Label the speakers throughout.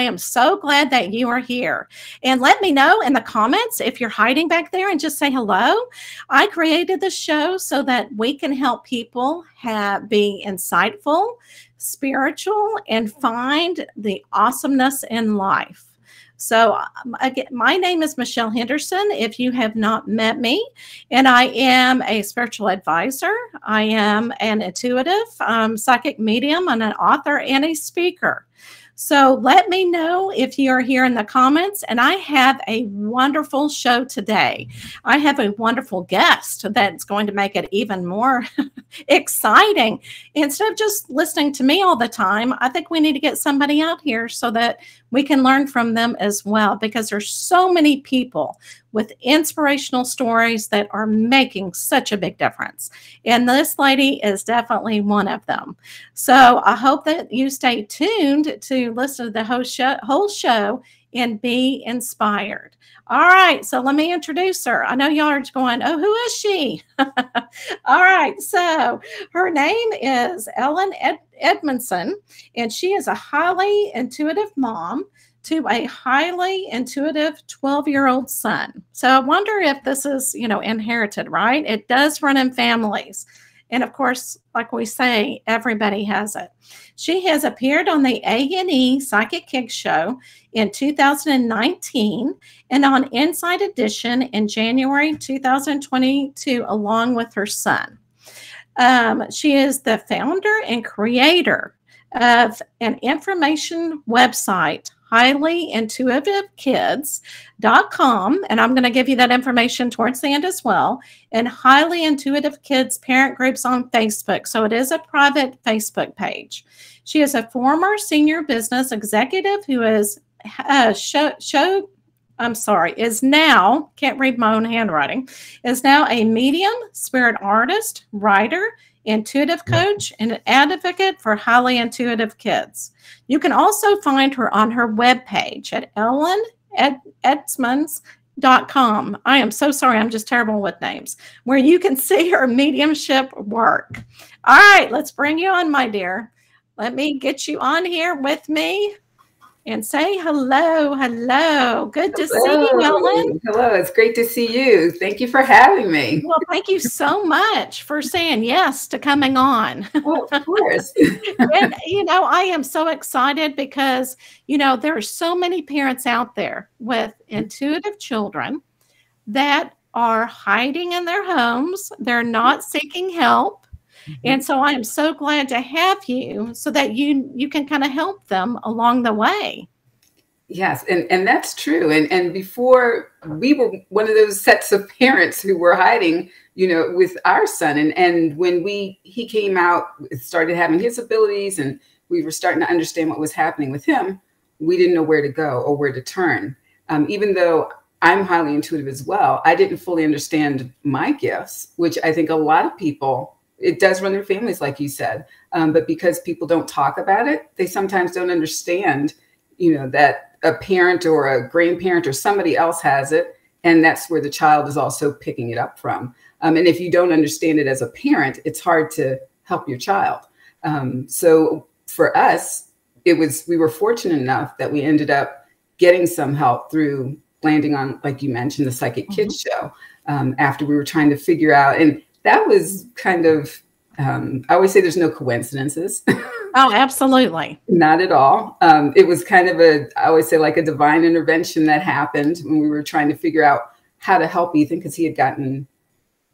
Speaker 1: am so glad that you are here. And let me know in the comments if you're hiding back there, and just say hello. I created the show so that we can help people be insightful, spiritual, and find the awesomeness in life. So again, my name is Michelle Henderson, if you have not met me, and I am a spiritual advisor. I am an intuitive psychic medium and an author and a speaker. So let me know if you are here in the comments. And I have a wonderful show today. I have a wonderful guest that's going to make it even more exciting. Instead of just listening to me all the time, I think we need to get somebody out here so that we can learn from them as well, because there's so many people with inspirational stories that are making such a big difference. And this lady is definitely one of them. So I hope that you stay tuned to listen to the whole show and be inspired. All right, so let me introduce her. I know y'all are going, oh, who is she? All right, so her name is Ellen Edmondson, and she is a highly intuitive mom to a highly intuitive 12-year-old son. So I wonder if this is, inherited, right? It does run in families. And of course, like we say, everybody has it. She has appeared on the A&E Psychic Kids show in 2019 and on Inside Edition in January 2022, along with her son. She is the founder and creator of an information website, highlyintuitivekids.com, and I'm going to give you that information towards the end as well, and Highly Intuitive Kids parent groups on Facebook. So it is a private Facebook page. She is a former senior business executive who is now, can't read my own handwriting, is now a medium, spirit artist, writer, intuitive coach, and an advocate for highly intuitive kids. You can also find her on her webpage at ellenedmonson.com. I am so sorry, I'm just terrible with names, where you can see her mediumship work. All right, let's bring you on, my dear. Let me get you on here with me and say hello. Hello. Good to see you, Ellen.
Speaker 2: Hello. It's great to see you. Thank you for having me.
Speaker 1: Well, thank you so much for saying yes to coming on.
Speaker 2: Oh, of course.
Speaker 1: And, I am so excited because, there are so many parents out there with intuitive children that are hiding in their homes. They're not seeking help. And so I am so glad to have you so that you can kind of help them along the way.
Speaker 2: Yes, and that's true. And before, we were one of those sets of parents who were hiding, with our son. And when he came out, started having his abilities, and we were starting to understand what was happening with him, we didn't know where to go or where to turn. Even though I'm highly intuitive as well, I didn't fully understand my gifts, which I think a lot of people, it does run their families, like you said, but because people don't talk about it, they sometimes don't understand, that a parent or a grandparent or somebody else has it, and that's where the child is also picking it up from. And if you don't understand it as a parent, it's hard to help your child. So for us, we were fortunate enough that we ended up getting some help through landing on, like you mentioned, the Psychic Kids show, after we were trying to figure out, and that was kind of, I always say there's no coincidences.
Speaker 1: Oh, absolutely.
Speaker 2: Not at all. It was kind of I always say like a divine intervention that happened when we were trying to figure out how to help Ethan, because he had gotten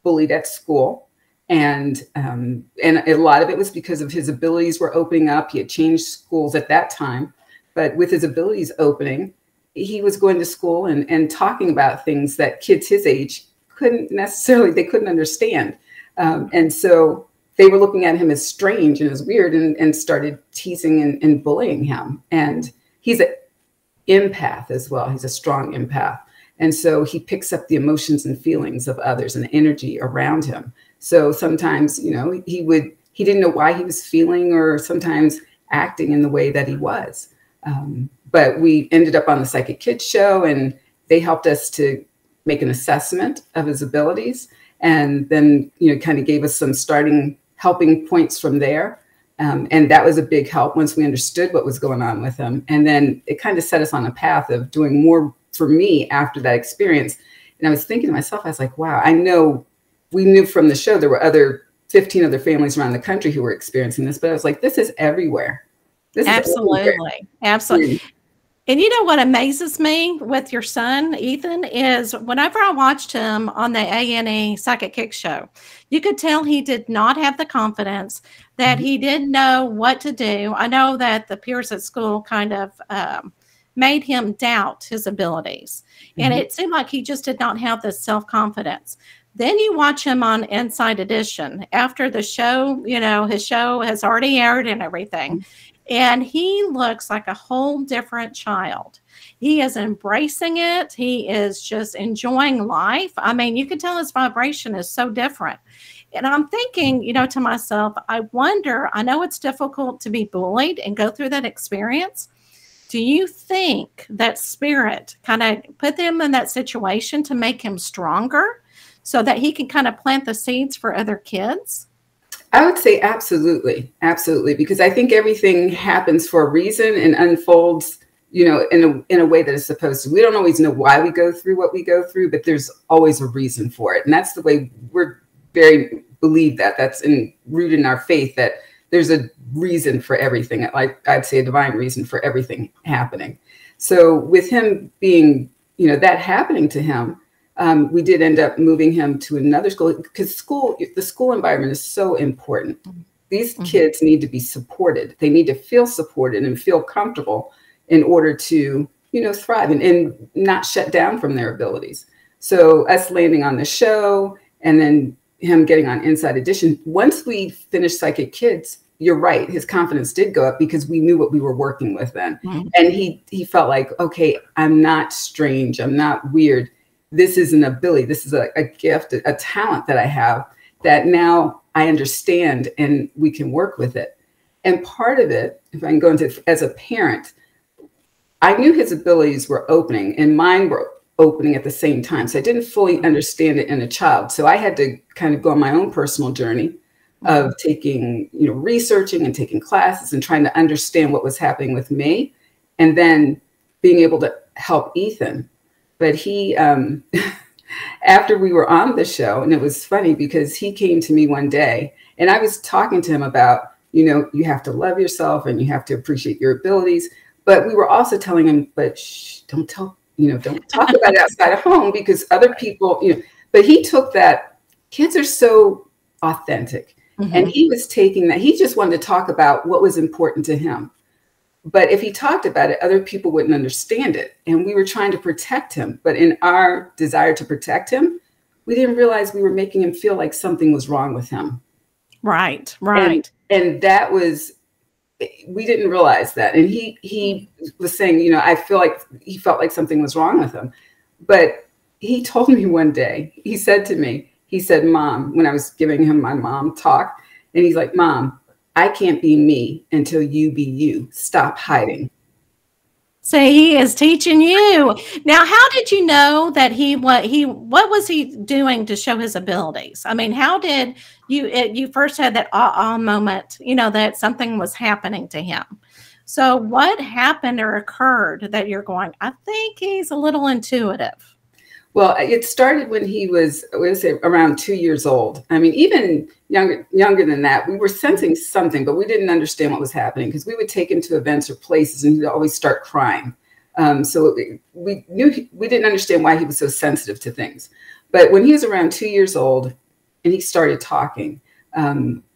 Speaker 2: bullied at school. And a lot of it was because of his abilities were opening up. He had changed schools at that time, but with his abilities opening, he was going to school and talking about things that kids his age couldn't understand. And so they were looking at him as strange and as weird, and started teasing and bullying him. And he's an empath as well. He's a strong empath. And so he picks up the emotions and feelings of others and the energy around him. So sometimes, he didn't know why he was feeling or sometimes acting in the way that he was. But we ended up on the Psychic Kids show, and they helped us to make an assessment of his abilities, and then, kind of gave us some helping points from there. And that was a big help once we understood what was going on with him. And then it kind of set us on a path of doing more for me after that experience. And I was thinking to myself, I was like, wow, I know we knew from the show there were 15 other families around the country who were experiencing this, but I was like, this is everywhere. This
Speaker 1: Absolutely.
Speaker 2: is everywhere.
Speaker 1: Absolutely. And you know what amazes me with your son, Ethan, is whenever I watched him on the A&E Psychic Kids show, you could tell he did not have the confidence, that he didn't know what to do. I know that the peers at school kind of made him doubt his abilities. And it seemed like he just did not have the self-confidence. Then you watch him on Inside Edition after the show, you know, his show has already aired and everything. And he looks like a whole different child. He is embracing it. He is just enjoying life. I mean, you can tell his vibration is so different. And I'm thinking, you know, to myself, I wonder, I know it's difficult to be bullied and go through that experience. Do you think that spirit kind of put them in that situation to make him stronger so that he can kind of plant the seeds for other kids?
Speaker 2: I would say absolutely. Absolutely. Because I think everything happens for a reason and unfolds, you know, in a way that is supposed to. We don't always know why we go through what we go through, but there's always a reason for it. And that's the way we're very believe that. That's rooted in our faith, that there's a reason for everything. Like I'd say a divine reason for everything happening. So with him being, you know, that happening to him, we did end up moving him to another school, because the school environment is so important. These kids need to be supported. They need to feel supported and feel comfortable in order to, you know, thrive and not shut down from their abilities. So us landing on the show and then him getting on Inside Edition, once we finished Psychic Kids, you're right, his confidence did go up because we knew what we were working with then. And he felt like, okay, I'm not strange. I'm not weird. This is an ability. This is a gift, a talent that I have that now I understand and we can work with it. And part of it, if I can go into, as a parent, I knew his abilities were opening and mine were opening at the same time. So I didn't fully understand it in a child. So I had to kind of go on my own personal journey of taking, you know, researching and taking classes and trying to understand what was happening with me, and then being able to help Ethan. But he, after we were on the show, and it was funny because he came to me one day and I was talking to him about, you know, you have to love yourself and you have to appreciate your abilities. But we were also telling him, but shh, don't tell, you know, don't talk about it outside of home because other people, you know, but he took that. Kids are so authentic. And he was taking that. He just wanted to talk about what was important to him. But if he talked about it, other people wouldn't understand it. And we were trying to protect him. But in our desire to protect him, we didn't realize we were making him feel like something was wrong with him.
Speaker 1: Right.
Speaker 2: And that was, we didn't realize that. And he was saying, you know, I feel like he felt like something was wrong with him. But he told me one day, he said to me, he said, Mom, when I was giving him my mom talk, and he's like, Mom, I can't be me until you be you. Stop hiding.
Speaker 1: So he is teaching you. Now, how did you know that what was he doing to show his abilities? I mean, how did you first had that moment, you know, that something was happening to him? So what happened or occurred that you're going, I think he's a little intuitive?
Speaker 2: Well, it started when he was, I would say, around 2 years old. I mean, even younger than that, we were sensing something, but we didn't understand what was happening because we would take him to events or places and he'd always start crying. So we knew we didn't understand why he was so sensitive to things. But when he was around 2 years old and he started talking,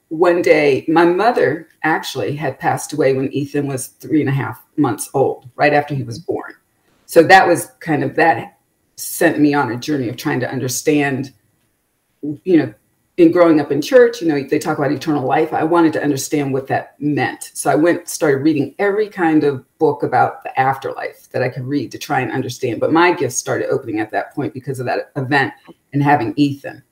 Speaker 2: one day, my mother actually had passed away when Ethan was 3.5 months old, right after he was born. So that was kind of that sent me on a journey of trying to understand, you know, in growing up in church, you know, they talk about eternal life. I wanted to understand what that meant. So I started reading every kind of book about the afterlife that I could read to try and understand. But my gifts started opening at that point because of that event and having Ethan.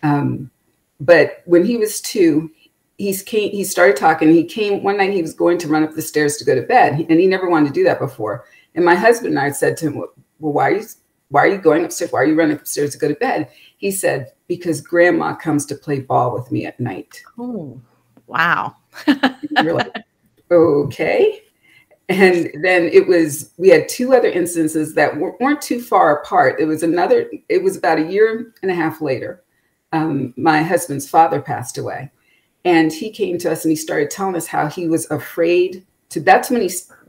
Speaker 2: But when he was 2, he started talking. He came one night, he was going to run up the stairs to go to bed, and he never wanted to do that before. And my husband and I said to him, well, why are you going upstairs? Why are you running upstairs to go to bed? He said, because Grandma comes to play ball with me at night.
Speaker 1: Oh, wow.
Speaker 2: You're like, okay. And then we had two other instances that weren't too far apart. It was about a year and a half later. My husband's father passed away, and he came to us and he started telling us how he was afraid to, that's when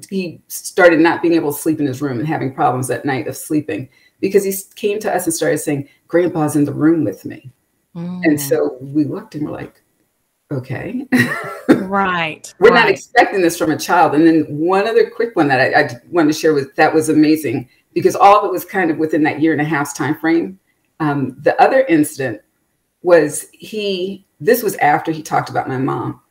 Speaker 2: he started not being able to sleep in his room and having problems at night of sleeping, because he came to us and started saying, Grandpa's in the room with me. And so we looked and we're like, okay.
Speaker 1: Right.
Speaker 2: We're not expecting this from a child. And then one other quick one that I wanted to share that was amazing, because all of it was kind of within that year and a half's time frame. The other incident was this was after he talked about my mom.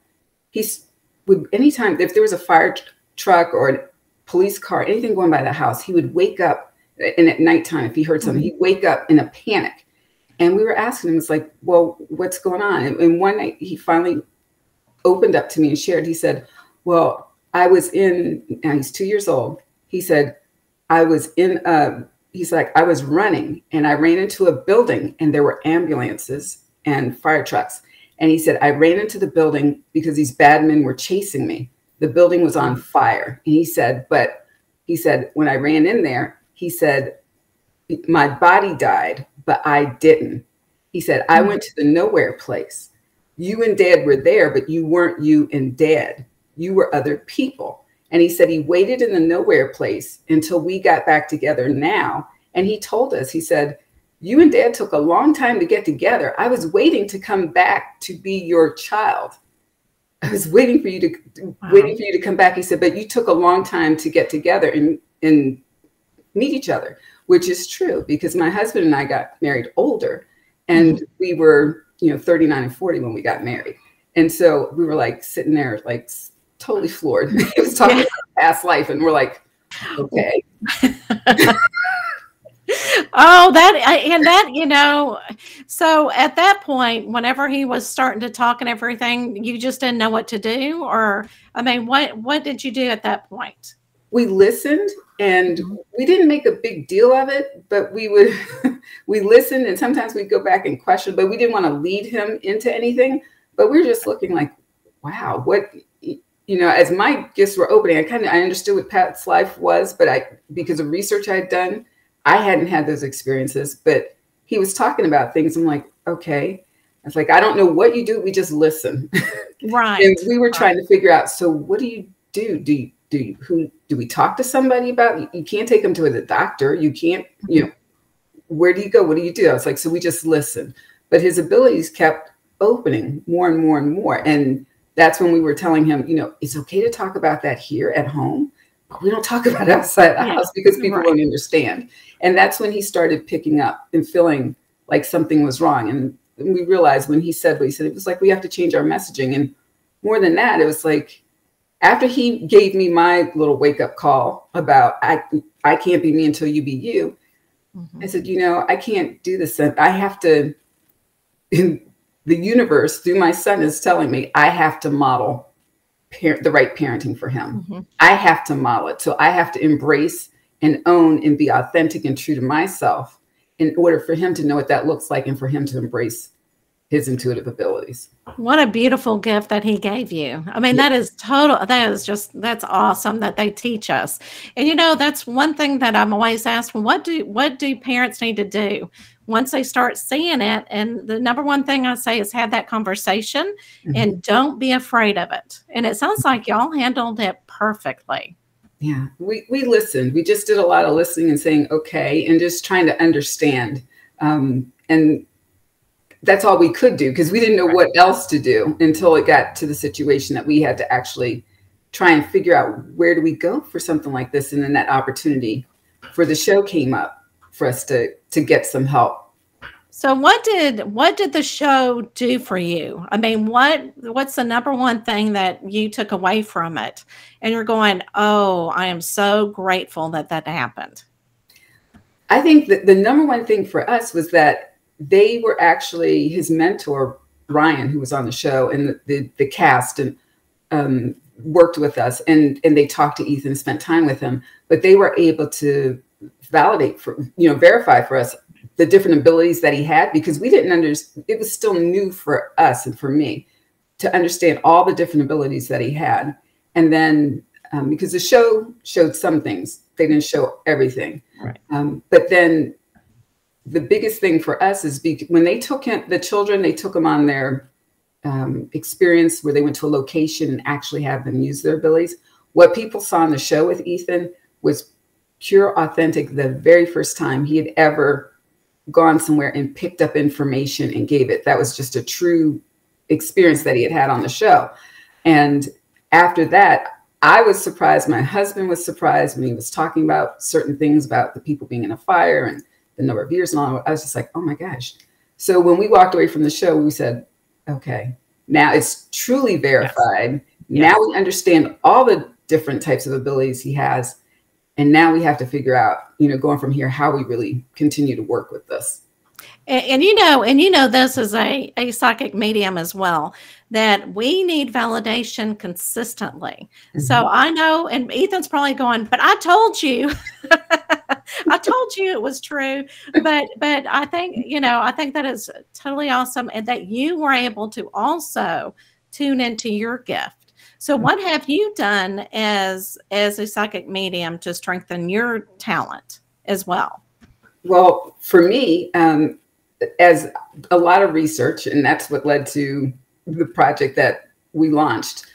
Speaker 2: Anytime, if there was a fire truck or a police car, anything going by the house, he would wake up, and at nighttime, if he heard something, he'd wake up in a panic. And we were asking him, it's like, well, what's going on? And one night he finally opened up to me and shared. He said, well, now he's 2 years old. He said, I was running and I ran into a building and there were ambulances and fire trucks. And he said, I ran into the building because these bad men were chasing me. The building was on fire. And he said, when I ran in there, he said, my body died, but I didn't. He said, I went to the nowhere place. You and Dad were there, but you weren't you and Dad. You were other people. And he said he waited in the nowhere place until we got back together now. And he told us, he said, you and Dad took a long time to get together. I was waiting to come back to be your child. I was waiting for you to come back. He said, but you took a long time to get together and meet each other, which is true, because my husband and I got married older, and we were, 39 and 40 when we got married. And so we were like sitting there, like totally floored. He was talking about past life, and we're like, okay.
Speaker 1: So at that point, whenever he was starting to talk and everything, you just didn't know what to do? Or, what did you do at that point?
Speaker 2: We listened, and we didn't make a big deal of it, but we listened, and sometimes we'd go back and question, but we didn't want to lead him into anything. But we were just looking like, wow, what, as my gifts were opening, I understood what past life was, but because of research I had done, I hadn't had those experiences. But he was talking about things. I'm like, okay. I was like, I don't know what you do. We just listen.
Speaker 1: Right.
Speaker 2: And we were trying to figure out, so what do you do? Do we talk to somebody about? You can't take them to the doctor. You can't, where do you go? What do you do? I was like, so we just listen. But his abilities kept opening more and more and more. And that's when we were telling him, it's okay to talk about that here at home, but we don't talk about it outside the house because people won't understand. And that's when he started picking up and feeling like something was wrong. And we realized when he said what he said, it was like, we have to change our messaging. And more than that, it was like, after he gave me my little wake up call about, I can't be me until you be you. I said, I can't do this. I have to, in the universe through my son is telling me, I have to model the right parenting for him. I have to model it. So I have to embrace and own and be authentic and true to myself in order for him to know what that looks like and for him to embrace his intuitive abilities.
Speaker 1: What a beautiful gift that he gave you. That's awesome that they teach us. And that's one thing that I'm always asked, what do parents need to do once they start seeing it? And the number one thing I say is have that conversation and don't be afraid of it. And it sounds like y'all handled it perfectly.
Speaker 2: Yeah, we listened. We just did a lot of listening and saying, okay, and just trying to understand. And that's all we could do because we didn't know what else to do until it got to the situation that we had to actually try and figure out where do we go for something like this. And then that opportunity for the show came up for us to get some help.
Speaker 1: So what did the show do for you? What's the number one thing that you took away from it? And you're going, oh, I am so grateful that happened.
Speaker 2: I think that the number one thing for us was that they were actually his mentor, Ryan, who was on the show, and the cast and worked with us, and they talked to Ethan, spent time with him, but they were able to verify for us the different abilities that he had, because we didn't understand. It was still new for us and for me to understand all the different abilities that he had. And then because the show showed some things, they didn't show everything.
Speaker 1: Right.
Speaker 2: But then the biggest thing for us is when they took him, the children, they took him on their experience where they went to a location and actually had them use their abilities. What people saw in the show with Ethan was pure, authentic, the very first time he had ever gone somewhere and picked up information and gave it. That was just a true experience that he had had on the show. And after that, I was surprised. My husband was surprised when he was talking about certain things about the people being in a fire and the number of years and all. I was just like, oh my gosh. So when we walked away from the show, we said, okay, now it's truly verified. Yes. Now we understand all the different types of abilities he has. And now we have to figure out, going from here, how we really continue to work with this.
Speaker 1: And this is a psychic medium as well, that we need validation consistently. Mm-hmm. So I know, and Ethan's probably going, but I told you, I told you it was true. But I think, I think that is totally awesome. And that you were able to also tune into your gift. So what have you done as a psychic medium to strengthen your talent as well?
Speaker 2: Well, for me, as a lot of research, and that's what led to the project that we launched,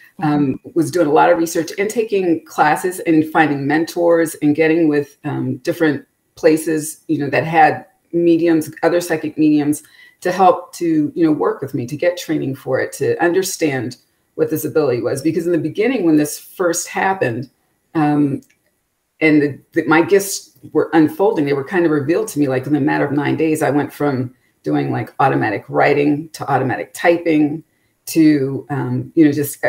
Speaker 2: was doing a lot of research and taking classes and finding mentors and getting with different places, that had mediums, other psychic mediums, to help to, work with me, to get training for it, to understand what this ability was. Because in the beginning, when this first happened, and my gifts were unfolding, they were kind of revealed to me, like in a matter of 9 days. I went from doing like automatic writing to automatic typing to, just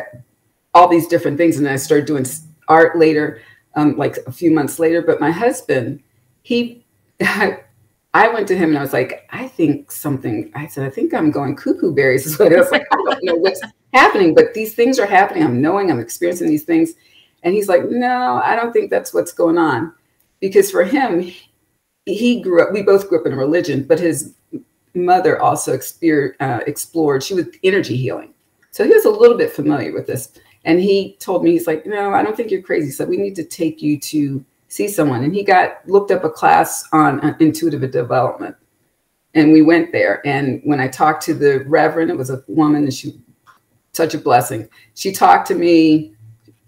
Speaker 2: all these different things. And then I started doing art later, like a few months later. But my husband, I went to him and I was like, I think I'm going cuckoo berries. Is what I was like, I don't know what's happening, but these things are happening. I'm experiencing these things. And he's like, no, I don't think that's what's going on. Because for him, we both grew up in a religion, but his mother also explored, she was energy healing. So he was a little bit familiar with this. And he told me, he's like, no, I don't think you're crazy. So we need to take you to see someone. And he looked up a class on intuitive development. And we went there. And when I talked to the reverend, it was a woman, and she, such a blessing. She talked to me,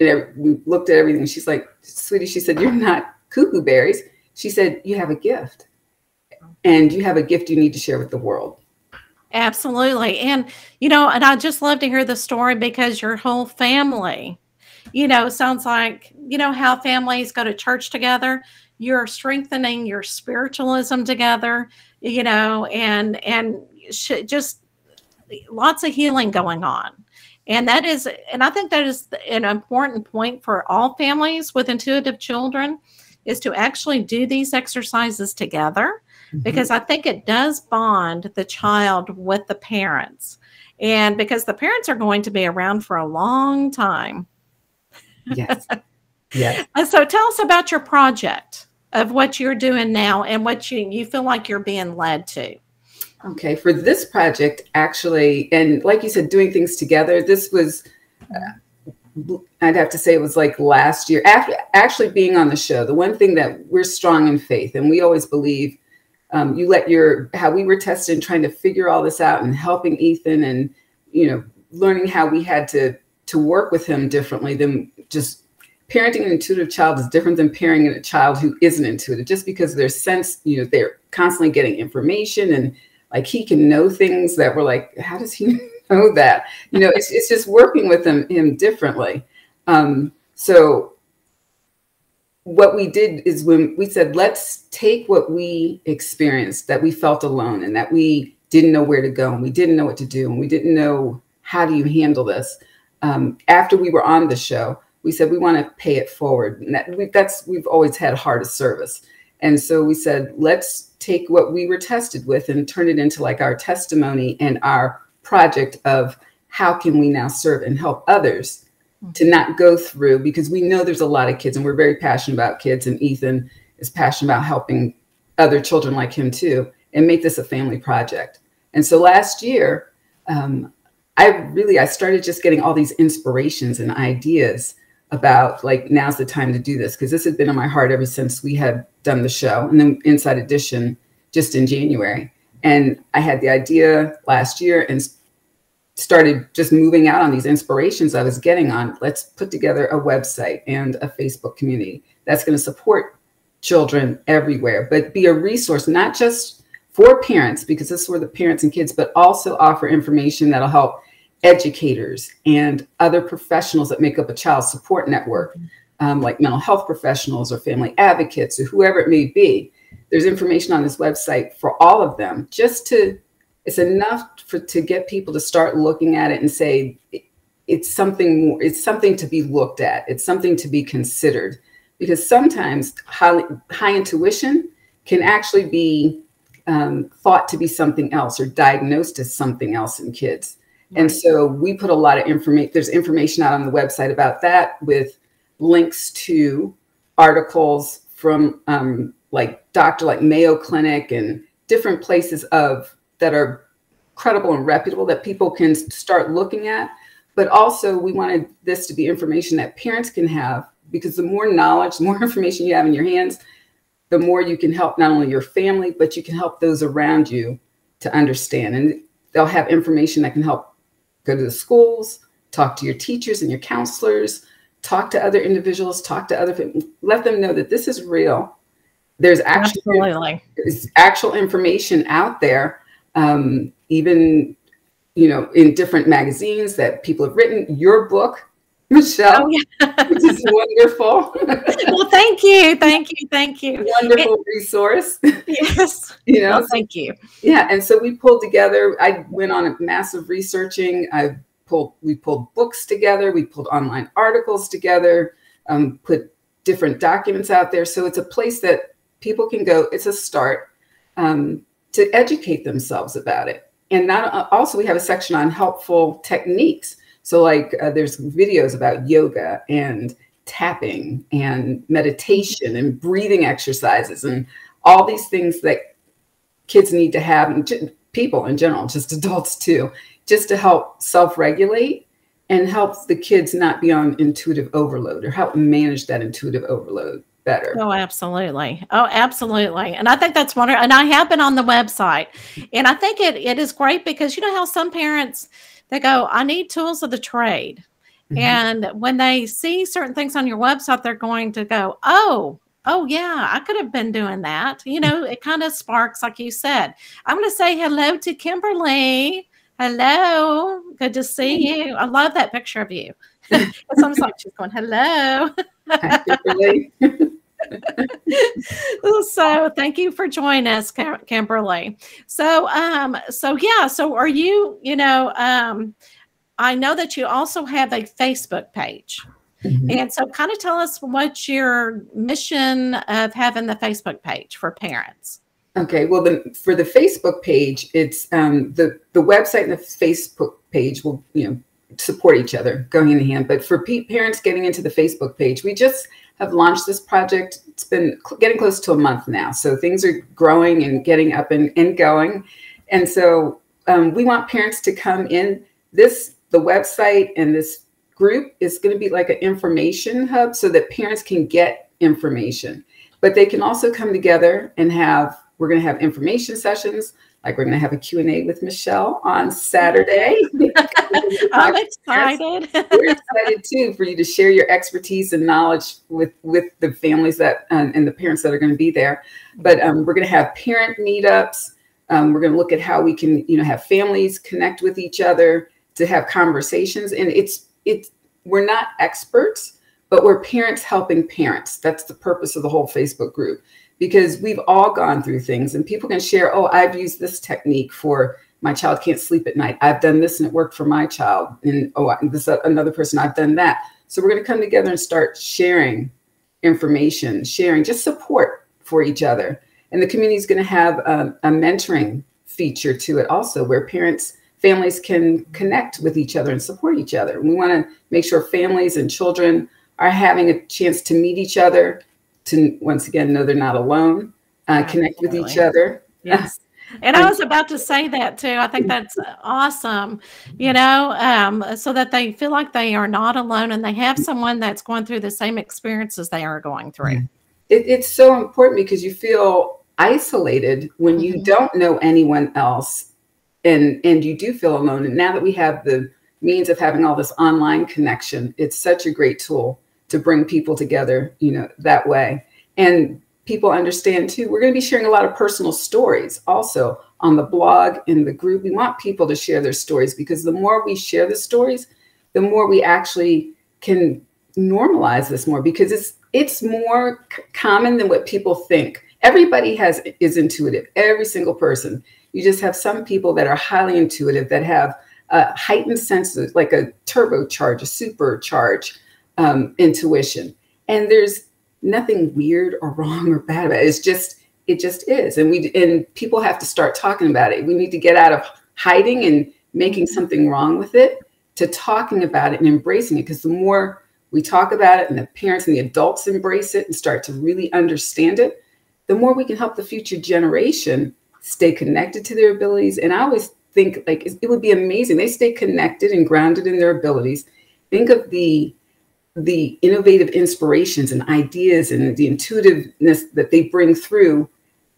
Speaker 2: and we looked at everything. She's like, sweetie, she said, you're not cuckoo berries. She said, you have a gift, and you have a gift you need to share with the world.
Speaker 1: Absolutely. And, and I just love to hear the story, because your whole family, sounds like, how families go to church together. You're strengthening your spiritualism together, and just lots of healing going on. And I think that is an important point for all families with intuitive children, is to actually do these exercises together, because I think it does bond the child with the parents, and because the parents are going to be around for a long time.
Speaker 2: Yes. Yes.
Speaker 1: So tell us about your project, of what you're doing now and what you feel like you're being led to.
Speaker 2: Okay. For this project, actually, and like you said, doing things together, this was, I'd have to say it was like last year, after actually being on the show. The one thing that we're strong in faith, and we always believe, how we were tested and trying to figure all this out and helping Ethan and, learning how we had to work with him differently than just parenting an intuitive child is different than parenting a child who isn't intuitive, just because their sense, they're constantly getting information, and like he can know things that we're like, how does he know that? It's just working with him differently. So what we did is, when we said, let's take what we experienced, that we felt alone and that we didn't know where to go and we didn't know what to do and we didn't know how do you handle this. After we were on the show, we said, we want to pay it forward. And we've always had heart of service. And so we said, let's take what we were tested with and turn it into like our testimony and our project of how can we now serve and help others to not go through, because we know there's a lot of kids and we're very passionate about kids, and Ethan is passionate about helping other children like him too, and make this a family project. And so last year, I started just getting all these inspirations and ideas about like, now's the time to do this. Cause this had been on my heart ever since we had done the show, and then Inside Edition just in January. And I had the idea last year and started just moving out on these inspirations I was getting on. Let's put together a website and a Facebook community that's going to support children everywhere, but be a resource, not just for parents, because this is where the parents and kids, but also offer information that'll help educators and other professionals that make up a child support network, like mental health professionals or family advocates or whoever it may be. There's information on this website for all of them, it's enough to get people to start looking at it and say, it's something more, it's something to be looked at. It's something to be considered, because sometimes high intuition can actually be thought to be something else or diagnosed as something else in kids. Right. And so we put a lot of information, there's information out on the website about that, with links to articles from like Mayo Clinic and different places that are credible and reputable that people can start looking at. But also we wanted this to be information that parents can have, because the more knowledge, the more information you have in your hands, the more you can help not only your family, but you can help those around you to understand. And they'll have information that can help go to the schools, talk to your teachers and your counselors, talk to other individuals, talk to other people, let them know that this is real. There's actual information out there, even, in different magazines that people have written. Your book, Michelle, which is wonderful.
Speaker 1: Well, thank you.
Speaker 2: Wonderful resource.
Speaker 1: Yes.
Speaker 2: Well,
Speaker 1: thank you.
Speaker 2: Yeah. And so we pulled together, I went on a massive researching. We pulled books together. We pulled online articles together, put different documents out there. So it's a place that people can go. It's a start to educate themselves about it. And also we have a section on helpful techniques. So like there's videos about yoga and tapping and meditation and breathing exercises and all these things that kids need to have, and people in general, just adults too, just to help self-regulate and help the kids not be on intuitive overload, or help manage that intuitive overload better.
Speaker 1: Oh, absolutely. And I think that's wonderful. And I have been on the website, and I think it is great, because you know how some parents, they go, I need tools of the trade. Mm-hmm. And when they see certain things on your website, they're going to go, oh yeah, I could have been doing that. It kind of sparks, like you said. I'm going to say hello to Kimberly. Hello. Good to see you. I love that picture of you. It's almost like she's going, hello.
Speaker 2: Hi, Kimberly.
Speaker 1: So thank you for joining us, Kimberly. So are you, I know that you also have a Facebook page. Mm-hmm. And so kind of tell us what's your mission of having the Facebook page for parents.
Speaker 2: Okay, well, for the Facebook page, it's the website and the Facebook page will support each other, going hand in hand. But for parents getting into the Facebook page, we just have launched this project. It's been getting close to a month now, so things are growing and getting up and going. And so we want parents to come in. The website and this group is going to be like an information hub, so that parents can get information, but they can also come together and we're going to have information sessions. Like we're going to have a Q&A with Michelle on Saturday.
Speaker 1: I'm excited.
Speaker 2: We're excited too for you to share your expertise and knowledge with the families and the parents that are going to be there. But we're going to have parent meetups. We're going to look at how we can, have families connect with each other to have conversations. And we're not experts, but we're parents helping parents. That's the purpose of the whole Facebook group, because we've all gone through things, and people can share, oh, I've used this technique for my child can't sleep at night. I've done this and it worked for my child. And this another person, I've done that. So we're going to come together and start sharing information, sharing just support for each other. And the community is going to have a mentoring feature to it also, where families can connect with each other and support each other. And we want to make sure families and children are having a chance to meet each other, to once again know they're not alone, connect with each other.
Speaker 1: Yes. And I was about to say that too. I think that's awesome, so that they feel like they are not alone and they have someone that's going through the same experiences they are going through.
Speaker 2: It's so important because you feel isolated when you don't know anyone else, and you do feel alone. And now that we have the means of having all this online connection, it's such a great tool to bring people together, that way. And people understand too, we're going to be sharing a lot of personal stories also on the blog, in the group. We want people to share their stories, because the more we share the stories, the more we actually can normalize this more, because it's more common than what people think. Everybody is intuitive, every single person. You just have some people that are highly intuitive, that have heightened senses, like a turbocharge, a supercharge intuition. And there's nothing weird or wrong or bad about it. It just is. And people have to start talking about it. We need to get out of hiding and making something wrong with it, to talking about it and embracing it. Because the more we talk about it and the parents and the adults embrace it and start to really understand it, the more we can help the future generation stay connected to their abilities. And I always think, like, it would be amazing. They stay connected and grounded in their abilities. Think of the innovative inspirations and ideas and the intuitiveness that they bring through.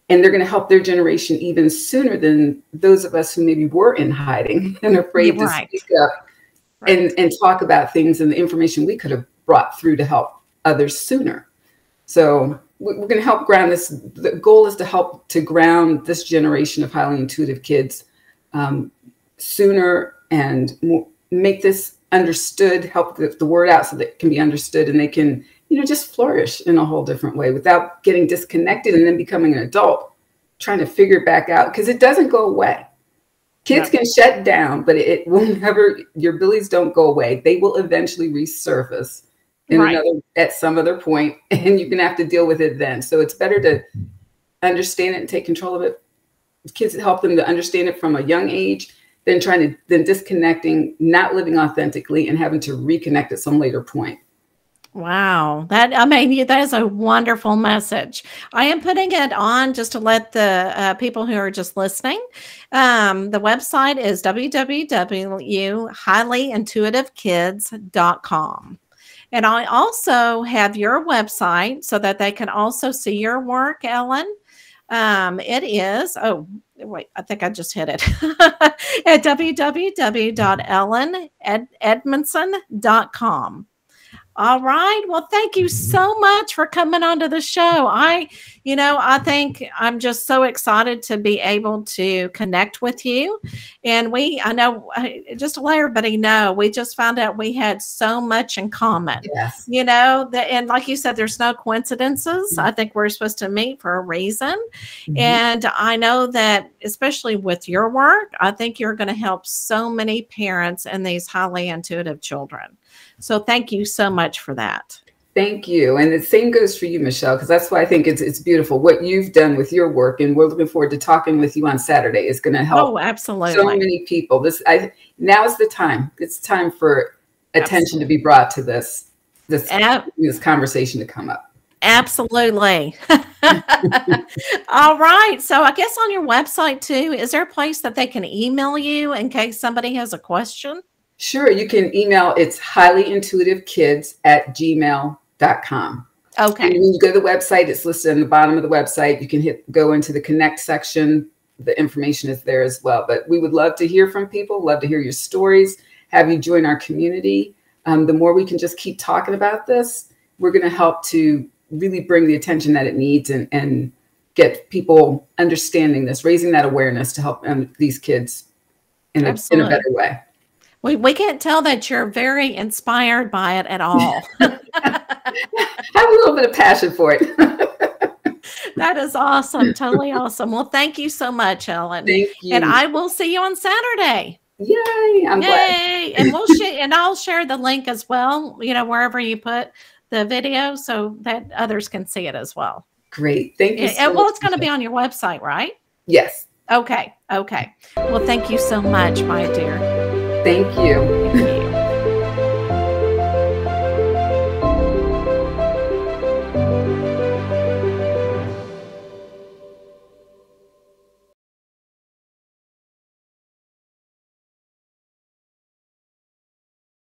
Speaker 2: And they're going to help their generation even sooner than those of us who maybe were in hiding and afraid to speak up and talk about things and the information we could have brought through to help others sooner. So we're going to help ground this. The goal is to help to ground this generation of highly intuitive kids sooner, and make this understood, help the word out so that it can be understood, and they can, just flourish in a whole different way without getting disconnected and then becoming an adult, trying to figure it back out, because it doesn't go away. Kids can shut down, but it will never, your abilities don't go away. They will eventually resurface at some other point, and you're going to have to deal with it then. So it's better to understand it and take control of it. Kids, help them to understand it from a young age, than disconnecting, not living authentically, and having to reconnect at some later point.
Speaker 1: Wow. That is a wonderful message. I am putting it on just to let the people who are just listening. The website is www.highlyintuitivekids.com. And I also have your website so that they can also see your work, Ellen. It is, I think I just hit it, at www.ellenedmondson.com. All right. Well, thank you so much for coming onto the show. I think I'm just so excited to be able to connect with you. And just to let everybody know, we just found out we had so much in common.
Speaker 2: Yes.
Speaker 1: And like you said, there's no coincidences. I think we're supposed to meet for a reason. And I know that, especially with your work, I think you're going to help so many parents and these highly intuitive children. So thank you so much for that.
Speaker 2: Thank you. And the same goes for you, Michelle, because that's why I think it's beautiful what you've done with your work. And we're looking forward to talking with you on Saturday. It's going to help
Speaker 1: absolutely
Speaker 2: so many people. Now is the time. It's time for attention to be brought to this conversation to come up.
Speaker 1: Absolutely. All right. So I guess on your website too, is there a place that they can email you in case somebody has a question?
Speaker 2: Sure. You can email, it's highlyintuitivekids@gmail.com.
Speaker 1: Okay.
Speaker 2: And when you go to the website, it's listed on the bottom of the website. You can go into the connect section. The information is there as well. But we would love to hear from people, love to hear your stories, have you join our community. The more we can just keep talking about this, we're going to help to really bring the attention that it needs and get people understanding this, raising that awareness to help these kids in a better way.
Speaker 1: We can't tell that you're very inspired by it at all.
Speaker 2: I have a little bit of passion for it.
Speaker 1: That is awesome. Totally awesome. Well, thank you so much, Ellen.
Speaker 2: Thank you.
Speaker 1: And I will see you on Saturday.
Speaker 2: Yay. I'm glad.
Speaker 1: And I'll share the link as well, wherever you put the video so that others can see it as well.
Speaker 2: Great. Thank you so
Speaker 1: much. It's going to be on your website, right?
Speaker 2: Yes.
Speaker 1: Okay. Well, thank you so much, my dear.
Speaker 2: Thank you.